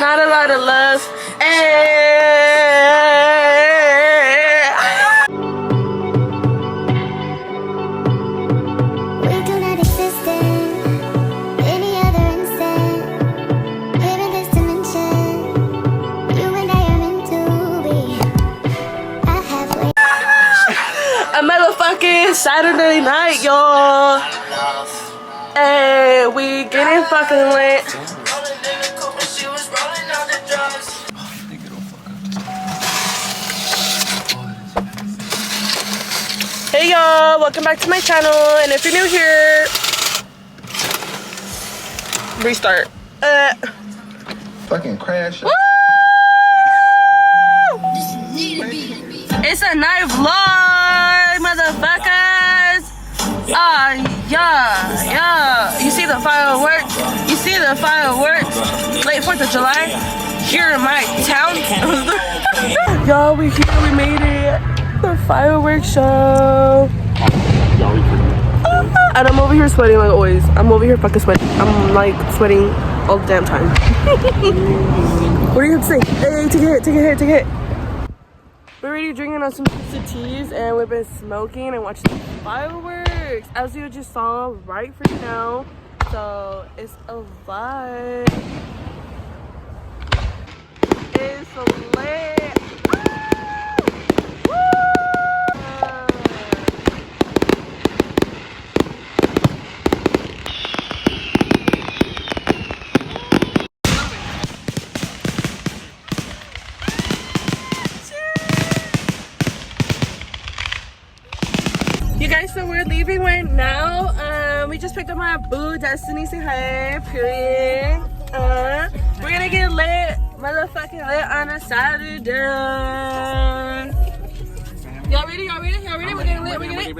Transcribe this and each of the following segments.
Not a lot of love. We do not exist in any other instant. Here in this dimension, you and I are meant to be. I have waited. A motherfucking Saturday night, y'all. Hey, we getting fucking lit. Hey y'all, welcome back to my channel, and if you're new here, restart. Fucking crash. Woo! It's a night vlog, motherfuckers. Yeah. You see the fireworks? You see the fireworks? Late 4th of July here in my town. Y'all, we here. We made it. The fireworks show. And I'm over here sweating like always. I'm over here fucking sweating. I'm like sweating all the damn time. What do you have to say? Hey, take a hit. We're already drinking on some twisted teas and we've been smoking and watching the fireworks, as you just saw right for now. So it's a vibe. It's lit. You guys, so we're leaving right now. We just picked up my boo, Destiny. Say hi, period. We're gonna get lit, motherfucking lit on a Saturday. Y'all ready? We're getting lit.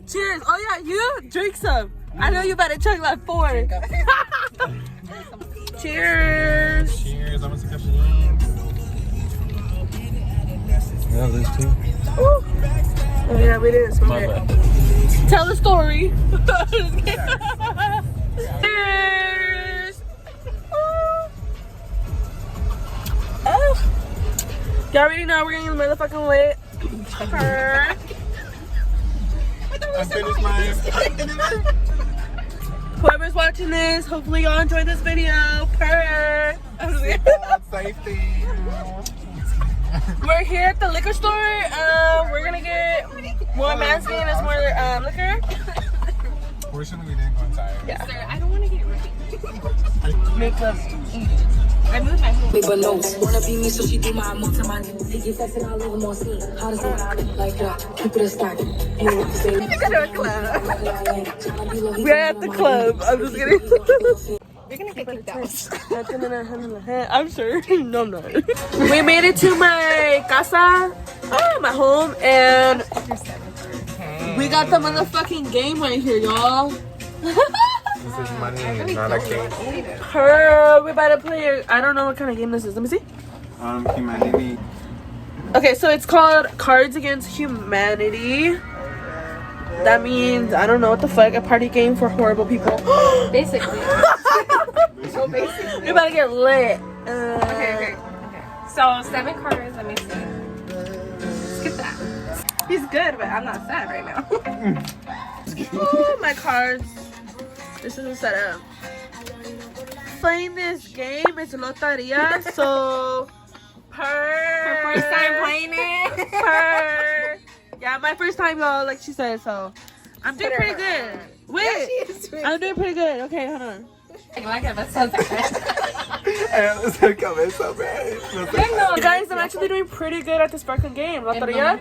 Cheers. Oh yeah, you drink some. I know you better chug like 4. Cheers. Cheers. I'm gonna take a Yeah, this too. Ooh. Oh, yeah, we didn't smoke it. Tell the story. Cheers. Oh. Y'all already know we're getting motherfucking lit. I finished mine. Whoever's watching this, hopefully y'all enjoyed this video. Safety. We're here at the liquor store. We're gonna get more Mansky and more liquor. Fortunately, we didn't go inside. Yeah. Sir, I don't want to get ready. Make love. I moved my whole But no, wanna be me, so she do my mom to my nigga. Get flexing all over my scene. How does it like that? Keep it a stack. We're at the club. I'm just kidding. You're gonna get kicked out. I'm sure. No, I'm not. We made it to my casa, my home, and we got the motherfucking game right here, y'all. This is money, not a game. We about to play. I don't know what kind of game this is. Let me see. Humanity. Okay, so it's called Cards Against Humanity. That means, I don't know what the fuck, a party game for horrible people. Basically. So basically. We're about to get lit. Okay. So 7 cards. Let me see. Skip that. He's good, but I'm not sad right now. Ooh, my cards. This is a setup. Playing this game is loteria, so Her first time playing it. Yeah, my first time, y'all, like she said, so I'm doing pretty good. Wait, I'm doing pretty good. Okay, hold on. You guys, I'm actually doing pretty good at the sparkling game. Loteria.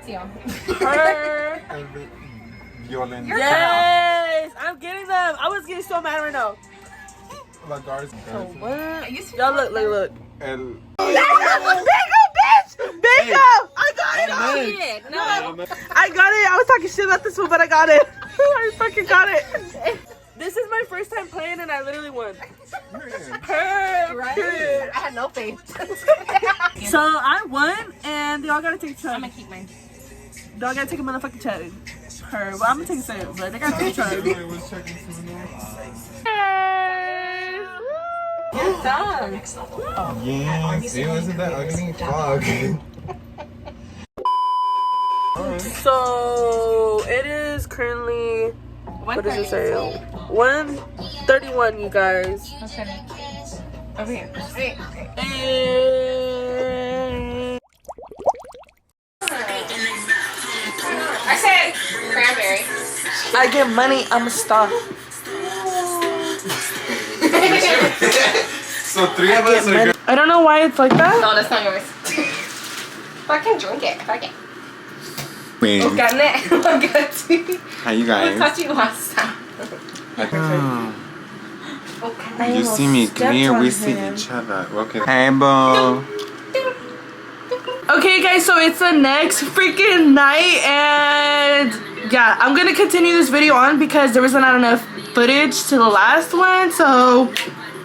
Her. Yes, I'm getting them. I was getting so mad right now. What? Y'all look. El... Bingo! I got it! No. I got it! I was talking shit about this one, but I got it. I fucking got it. This is my first time playing and I literally won. Right? I had no faith. So I won and y'all gotta take a chug. I'm gonna keep mine. Y'all gotta take a motherfucking chug. Well, I'm gonna take a sip, but they gotta take a chug. Yes, it wasn't that ugly. Fuck. So it is currently, what does it say? 1:31, you guys. Over here. And I said cranberry. I get money, I'm a star. So 3 of us are good. I don't know why it's like that. No, that's not yours. Fucking drink it. Fuck it. Wait, How hi you guys. You see me, come here, we see each other. Okay. Hey, bro. Okay, guys, so it's the next freaking night, and yeah, I'm gonna continue this video on because there was not enough footage to the last one, so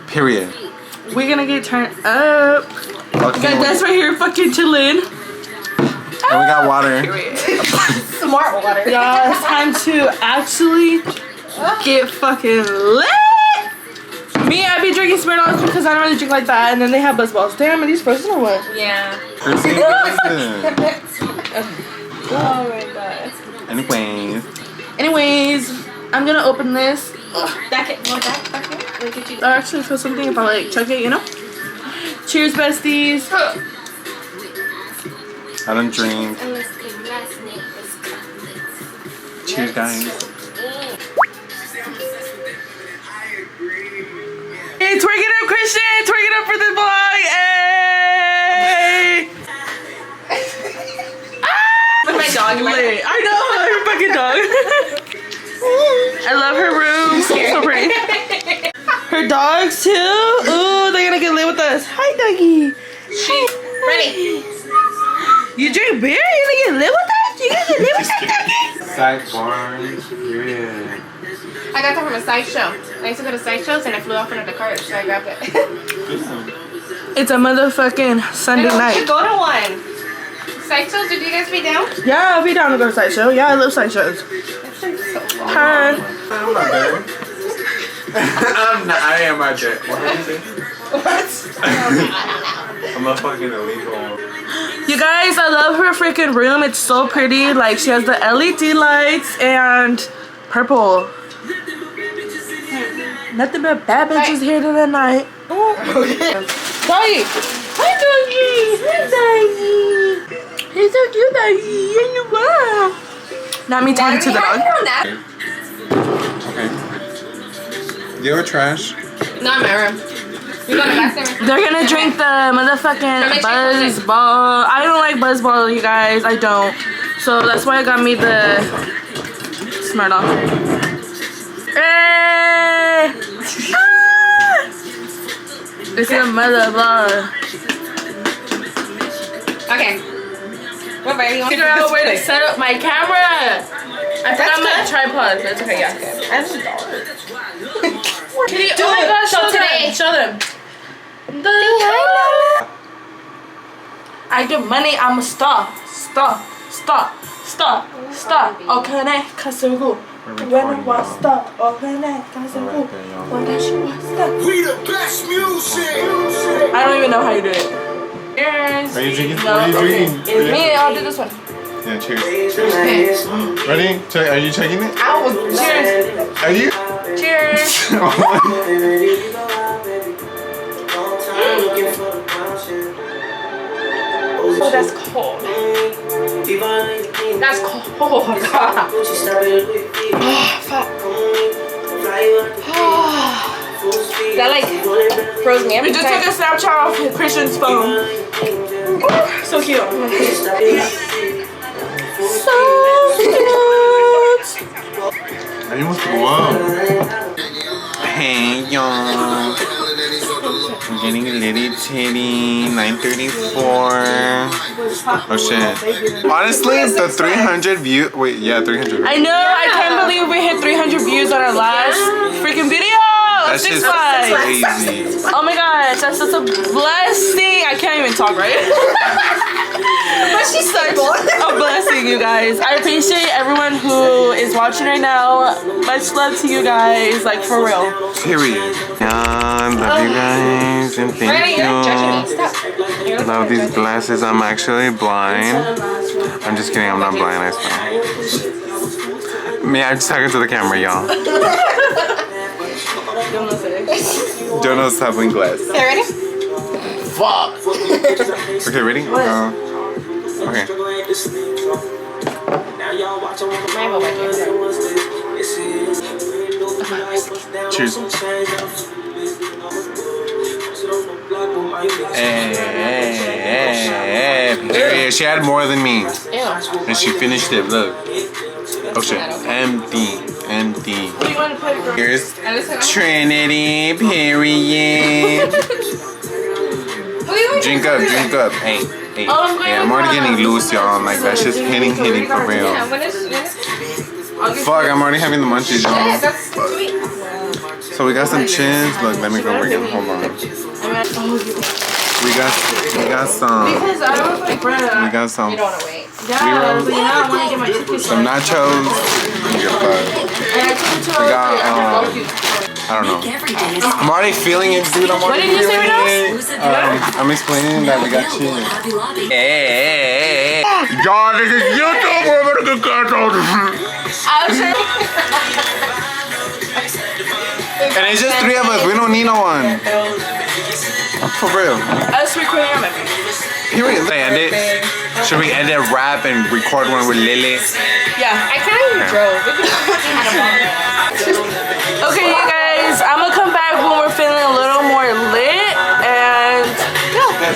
Period. we're gonna get turned up. Okay. Guys, that's right here, fucking chillin'. And we got water. Smart water. Y'all, it's time to actually get fucking lit. Me, I be drinking Smirnoff because I don't really drink like that, and then they have buzz balls. Damn, are these frozen or what? Yeah. Chrissy, what is it? Oh my god. Anyways. I'm gonna open this. Back it. Want that? Back it? Look at you. I actually feel something if I like chug it, you know? Cheers, besties. I don't drink. Cheers, guys. Hey, twerk it up, Christian! Twerk it up for the vlog! Hey! With my dog in my Lit. I know, her fucking dog. I love her room. So pretty. Her dogs too. Ooh, they're gonna get lit with us. Hi, doggy. Ready. You drink beer? You gonna get lit with us? You gonna get lit with that, doggy? Sidebar. Period. I got that from a sideshow. I used to go to sideshows and I flew off into the cart, so I grabbed it. It's a motherfucking Sunday I night. should go to one. Sideshows, did you guys be down? Yeah, I'll be down to go to sideshow. Yeah, I love sideshows. Hi. I'm not there. I am not there. What did you say? What? I'm a fucking illegal. You guys, I love her freaking room. It's so pretty. Like, she has the LED lights and purple. Nothing but bad bitches here tonight. Okay. Doggy. Hi, doggy. Hi, doggy. He's so cute, doggy. And you wow. Not me talking to the dog. Okay. Do you have trash? Not in my room. You go to the bathroom. They're gonna drink the motherfucking buzz ball. I don't like buzz ball, you guys. I don't. So that's why I got me the Smirnoff. Hey! Ah! It's a mother ball. Okay. What ready? Figure out where to set up my camera. I forgot my tripod. That's okay, yeah. That's $1. Can you, oh my gosh, show them. Show them. I get money, I'm a star. Star. Okay, Kasugu. When I was star. Okay, Kasugu. We the best music. I don't even know how you do it. Cheers. Are you drinking? No, What are you okay. drinking? It's me, I'll do this one. Yeah, cheers. Cheers. Ready? Are you checking it? Cheers. Are you? Cheers. Oh, that's cold. That's cold. Oh, fuck. Is that like frozen yam? We just took a Snapchat off Christian's phone. So cute. So cute. I almost threw up. Hey, y'all. I'm getting a little titty. 9:34. Oh shit. Honestly, the 300 view. Wait, yeah, 300. I know. I can't believe we hit 300 views on our last freaking video. That's Six just Flags. crazy. Oh my gosh, that's such a blessing. I can't even talk right. But she's such a blessing, you guys. I appreciate everyone who is watching right now. Much love to you guys, like for real. Period. Yeah, love you guys. amazing. Thank Ready, you're judging me. you. Stop. You're Love these glasses. I'm actually blind. I'm just kidding. I'm not blind. I swear. Me, I'm just talking to the camera, y'all. Jono's having glass. Okay, ready? Fuck. Okay, ready? Okay. Cheers. Hey. She had more than me. And she finished it, look. Oh shit. Empty. Here's Trinity, period. Drink up. Hey, I'm already getting loose, y'all. Like, that shit's hitting for real. Fuck, I'm already having the munchies, y'all. So we got some chins. Look, let me go bring it. Hold on. We got some. We got some. Some nachos. We got I don't know. I'm already feeling it, dude. I'm already feeling it. I'm explaining that we got cheese. Hey. Y'all, this is YouTube. We're gonna get canceled. And it's just 3 of us. We don't need no one. For real. Us recording on my Period. Should we end it, rap, and record one with Lily? Yeah. I kind of drove. Okay, you guys, I'm gonna come back when we're feeling a little more lit, and yeah.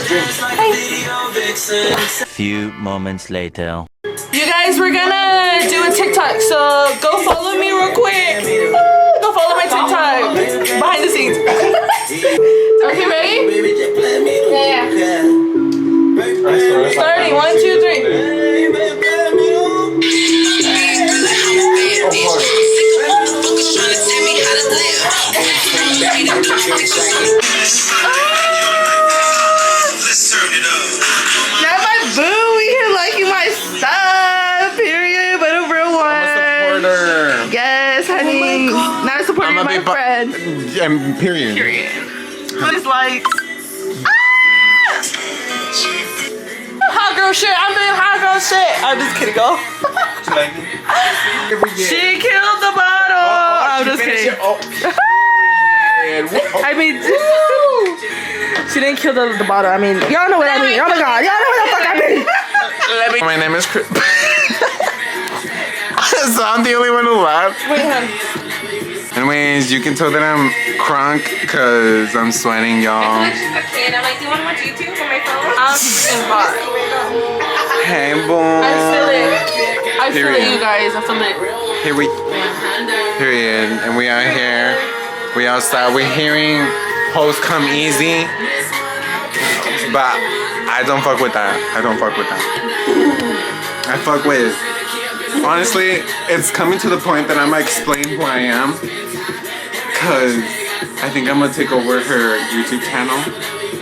Few moments later. You guys, we're gonna do a TikTok, so go follow me real quick. Go follow my TikTok behind the scenes. Okay, ready? Yeah. Starting, 1, 2, 3. Not my boo, we here liking my stuff, period, but a real one. I'm a supporter. Yes, honey. Not supporting my friend. Period. Please like. Hot girl shit, I'm doing hot girl shit. I'm just kidding, go. She killed the bottle. I'm just kidding. I mean, she didn't kill the bottle. I mean, y'all know what I mean. Oh my god, y'all know what the fuck I mean. My name is Chris. So I'm the only one who laughed. Wait, hon. Anyways, you can tell that I'm crunk because I'm sweating, y'all. Okay, and I'm like, do you want to watch YouTube on my phone? I'm in bar. Hey, boom. I feel it. I feel it, you guys. I feel it. Period. And we out here. We outside. We're hearing hoes come easy. But I don't fuck with that. I fuck with. Honestly, it's coming to the point that I'm gonna explain who I am. Cause I think I'm gonna take over her YouTube channel.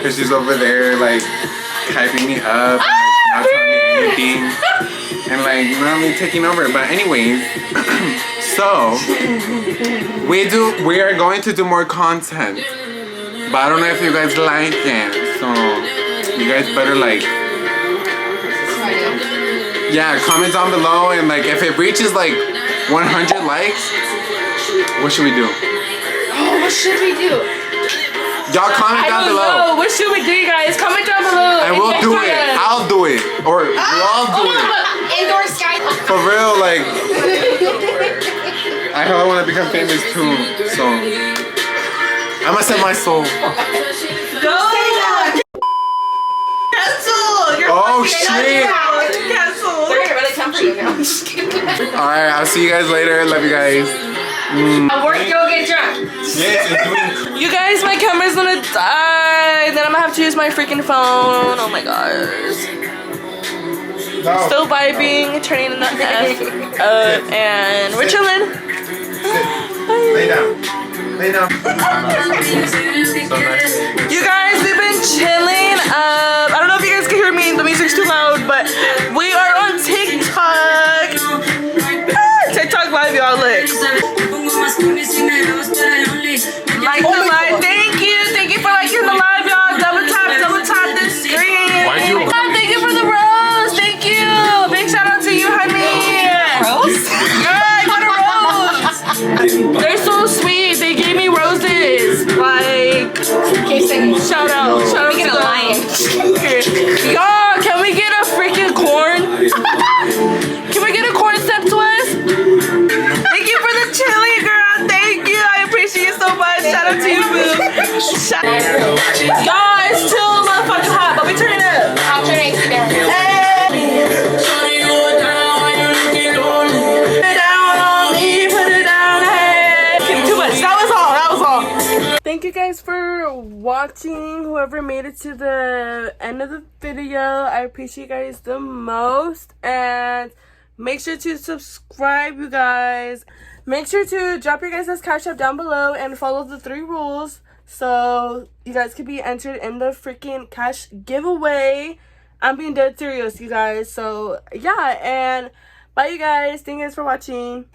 Cause she's over there like hyping me up and like, not telling me anything. And like, you know what I mean, taking over. But anyways, so we are going to do more content. But I don't know if you guys like it. So you guys better like, yeah, comment down below, and like if it reaches like 100 likes, what should we do? Oh, what should we do? Y'all comment down below. What should we do, you guys? Comment down below. And we'll do it. I'll do it. Or we'll all do it. Indoor sky. For real, like I want to become famous too. So I'm gonna sell my soul. Go. Cancel. Oh shit. Cancel. They're gonna really come for you now. I'm just kidding. Alright, I'll see you guys later. Love you guys. I work, go get drunk. Yes, You guys, my camera's gonna die. Then I'm gonna have to use my freaking phone. Oh my gosh. no. Still vibing, turning the F up, and we're chilling. Lay down. Lay down. You guys, we've been chilling. I don't know if you guys can hear me. The music's too loud, but we are on TikTok. TikTok live, y'all. Look. Like the live. Thank you for liking the live, y'all. Okay, sing. Shout out Can we get to a lion? Y'all, can we get a freaking corn? Can we get a corn step twist? Thank you for the chili, girl. Thank you. I appreciate you so much. Shout out to you, boo. Y'all, it's too motherfucking hot, but we turn it up. I'll turn AC down. Hey. Thank you guys for watching. Whoever made it to the end of the video, I appreciate you guys the most. And make sure to subscribe, you guys. Make sure to drop your guys' cash app down below and follow the 3 rules so you guys can be entered in the freaking cash giveaway. I'm being dead serious, you guys. So yeah, and bye, you guys. Thank you guys for watching.